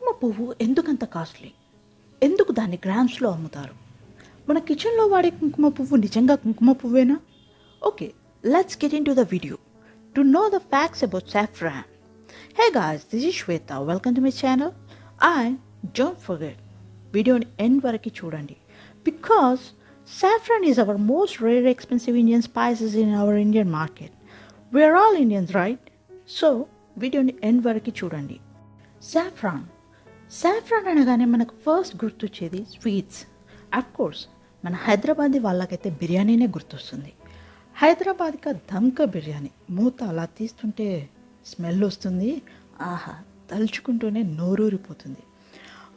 కుంకుమ పువ్వు ఎందుకంత కాస్ట్లీ? ఎందుకు దాన్ని గ్రామ్స్లో అమ్ముతారు? మన కిచెన్లో వాడే కుంకుమ పువ్వు నిజంగా కుంకుమ పువ్వేనా? Okay, let's get into the video to know the facts about saffron. Hey guys, this is Shweta. Welcome to my channel. And don't forget, వీడియోని ఎండ్ వరకు చూడండి because saffron is our most rare expensive Indian spices in our Indian market. We are all Indians, right? So, వీడియోని end వరకు చూడండి. Saffron అనగానే మనకు first గుర్తొచ్చేది sweets. Of course మన హైదరాబాదీ వాళ్ళకైతే బిర్యానీనే గుర్తొస్తుంది. హైదరాబాద్గా దమ్కా బిర్యానీ మూత అలా తీస్తుంటే స్మెల్ వస్తుంది. ఆహా, తలుచుకుంటూనే నోరూరిపోతుంది.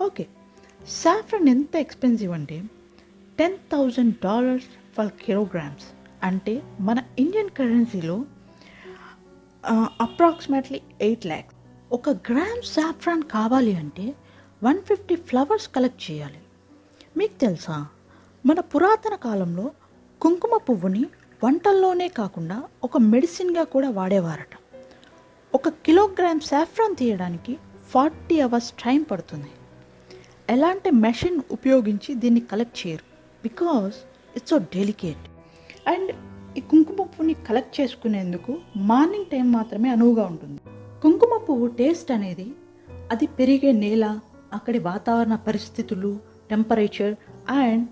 ఓకే, సాఫ్రాన్ ఎంత ఎక్స్పెన్సివ్ అంటే $10,000 ఫర్ కిలోగ్రామ్స్, అంటే మన ఇండియన్ కరెన్సీలో అప్రాక్సిమేట్లీ 8 lakhs. ఒక గ్రామ్ సాఫ్రాన్ కావాలి అంటే 150 ఫ్లవర్స్ కలెక్ట్ చేయాలి. మీకు తెలుసా, మన పురాతన కాలంలో కుంకుమ పువ్వుని వంటల్లోనే కాకుండా ఒక మెడిసిన్గా కూడా వాడేవారట. 1 కిలోగ్రామ్ సాఫ్రాన్ తీయడానికి 40 hours టైం పడుతుంది. ఎలాంటి మెషిన్ ఉపయోగించి దీన్ని కలెక్ట్ చేయరు because it's so delicate. And ఈ కుంకుమ పువ్వుని కలెక్ట్ చేసుకునేందుకు మార్నింగ్ టైం మాత్రమే అనువుగా ఉంటుంది. కుంకుమ పువ్వు టేస్ట్ అనేది అది పెరిగే నేల, అక్కడి వాతావరణ పరిస్థితులు, టెంపరేచర్ అండ్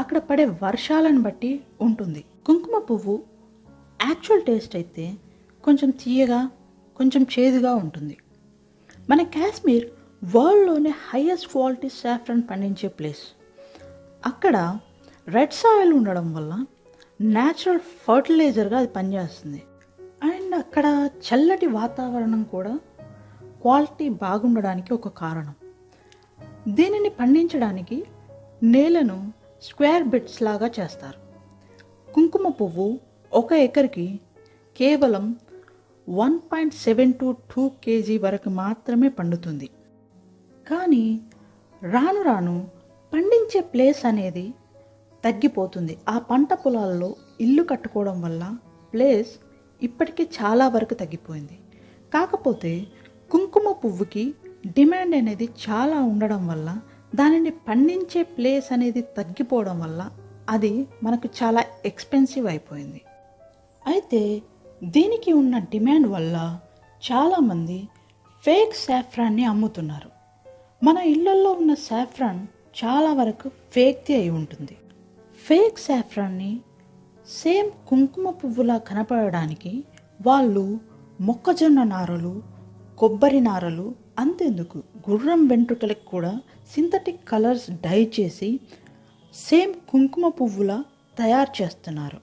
అక్కడ పడే వర్షాలను బట్టి ఉంటుంది. కుంకుమ పువ్వు యాక్చువల్ టేస్ట్ అయితే కొంచెం తీయగా, కొంచెం చేదుగా ఉంటుంది. మన కాశ్మీర్ వరల్డ్లోనే హైయెస్ట్ క్వాలిటీ సాఫ్రాన్ పండించే ప్లేస్. అక్కడ రెడ్ సాయిల్ ఉండడం వల్ల న్యాచురల్ ఫర్టిలైజర్గా అది పనిచేస్తుంది. అండ్ అక్కడ చల్లటి వాతావరణం కూడా క్వాలిటీ బాగుండడానికి ఒక కారణం. దీనిని పండించడానికి నేలను స్క్వేర్ బిట్స్ లాగా చేస్తారు. కుంకుమ పువ్వు 1 ఎకర్కి కేవలం 1.7 to 2 kg వరకు మాత్రమే పండుతుంది. కానీ రాను రాను పండించే ప్లేస్ అనేది తగ్గిపోతుంది. ఆ పంట పొలాల్లో ఇల్లు కట్టుకోవడం వల్ల ప్లేస్ ఇప్పటికీ చాలా వరకు తగ్గిపోయింది. కాకపోతే కుంకుమ పువ్వుకి డిమాండ్ అనేది చాలా ఉండడం వల్ల, దానిని పండించే ప్లేస్ అనేది తగ్గిపోవడం వల్ల అది మనకు చాలా ఎక్స్పెన్సివ్ అయిపోయింది. అయితే దీనికి ఉన్న డిమాండ్ వల్ల చాలామంది ఫేక్ సాఫ్రాన్ని అమ్ముతున్నారు. మన ఇళ్లలో ఉన్న సాఫ్రాన్ చాలా వరకు ఫేక్ది అయి ఉంటుంది. ఫేక్ సాఫ్రాన్ని సేమ్ కుంకుమ పువ్వులా కనపడడానికి వాళ్ళు మొక్కజొన్న నారలు, కొబ్బరి నారలు, అంతెందుకు గుర్రం వెంట్రుకలకు కూడా సింథటిక్ కలర్స్ డై చేసి సేమ్ కుంకుమ పువ్వులా తయారు చేస్తున్నారు.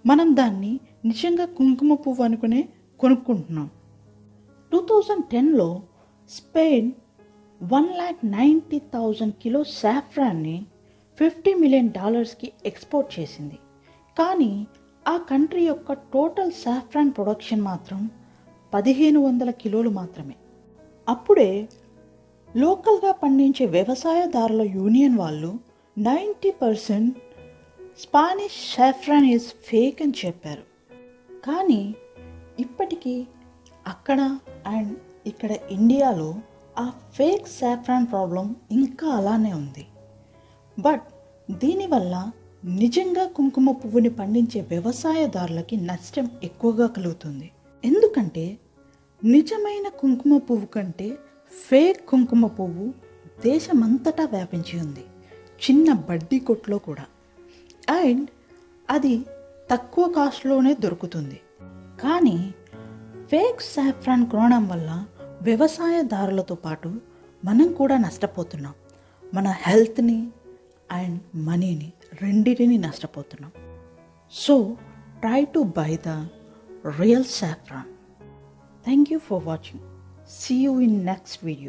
మనం దాన్ని నిజంగా కుంకుమ పువ్వు అనుకునే కొనుక్కుంటున్నాం. 2010లో స్పెయిన్ 1,90,000 కిలో సాఫ్రాన్ని $50 million ఎక్స్పోర్ట్ చేసింది. కానీ ఆ కంట్రీ యొక్క టోటల్ సాఫ్రాన్ ప్రొడక్షన్ మాత్రం 1,500 కిలోలు మాత్రమే. అప్పుడే లోకల్గా పండించే వ్యవసాయదారుల యూనియన్ వాళ్ళు 90% స్పానిష్ సాఫ్రాన్ ఈజ్ ఫేక్ అని చెప్పారు. కానీ ఇప్పటికీ అక్కడ అండ్ ఇక్కడ ఇండియాలో ఆ ఫేక్ సాఫ్రాన్ ప్రాబ్లం ఇంకా అలానే ఉంది. బట్ దీనివల్ల నిజంగా కుంకుమ పువ్వుని పండించే వ్యవసాయదారులకి నష్టం ఎక్కువగా కలుగుతుంది. ఎందుకంటే నిజమైన కుంకుమ పువ్వు కంటే ఫేక్ కుంకుమ పువ్వు దేశమంతటా వ్యాపించి ఉంది, చిన్న బడ్డీ కొట్లో కూడా. అండ్ అది తక్కువ కాస్ట్లోనే దొరుకుతుంది. కానీ ఫేక్ సాఫ్రాన్ కొనడం వల్ల వ్యవసాయదారులతో పాటు మనం కూడా నష్టపోతున్నాం. మన హెల్త్ని అండ్ మనీని రెండింటిని నష్టపోతున్నాం. So try to buy the real saffron. Thank you for watching. See you in next video.